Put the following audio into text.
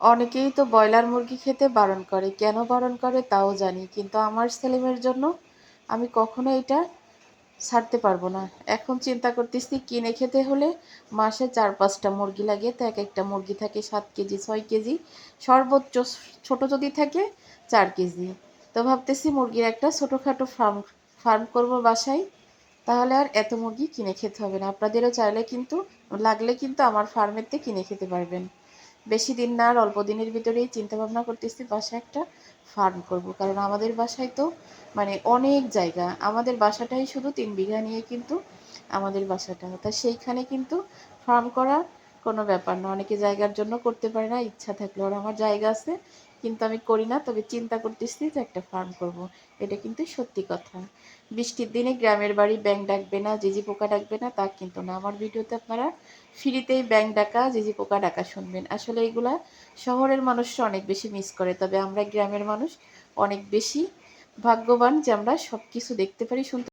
অনেকেই তো ব্রয়লার মুরগি খেতে বারণ করে, কেন বারণ করে তাও জানি, কিন্তু আমার ছেলেমেয়ের জন্য আমি কখনো এটা ছাড়তে পারবো না। এখন চিন্তা করতেছি কিনে খেতে হলে মাসে 4-5টা মুরগি লাগে, তো এক একটা মুরগি থাকে 7 কেজি 6 কেজি, সর্বোচ্চ ছোট যদি থাকে 4 কেজি। তো ভাবতেছি মুরগির একটা ছোটোখাটো ফার্ম ফার্ম করবো বাসায়, তাহলে আর এত মুরগি কিনে খেতে হবে না। আপনাদেরও চাইলে কিন্তু লাগলে কিন্তু আমার ফার্মেতে কিনে খেতে পারবেন। বেশি দিন না, আর অল্প দিনের ভিতরেই চিন্তা ভাবনা করতেছি বাসায় একটা ফার্ম করব, কারণ আমাদের বাসায় তো মানে অনেক জায়গা, আমাদের বাসাটাই শুধু 3 বিঘা নিয়ে কিন্তু আমাদের বাসাটা, তা সেইখানে কিন্তু ফার্ম করা কোনো ব্যাপার না। অনেকে জায়গার জন্য করতে পারে না, ইচ্ছা থাকলেও। আর আমার জায়গা আছে কিন্তু আমি করি না, তবে চিন্তা করতেছি যে একটা ফার্ম করব। এটা কিন্তু সত্যি কথা। বৃষ্টির দিনে গ্রামের বাড়ি ব্যাঙ ডাকবে না, ঝিঁঝি পোকা ডাকবে না তা কিন্তু না। আমার ভিডিওতে আপনারা ফ্রিতেই ব্যাঙ ডাকা ঝিঁঝি পোকা ডাকা শুনবেন। আসলে এগুলা শহরের মানুষরা অনেক বেশি মিস করে, তবে আমরা গ্রামের মানুষ অনেক বেশি ভাগ্যবান যে আমরা সব কিছু দেখতে পারি, শুনতে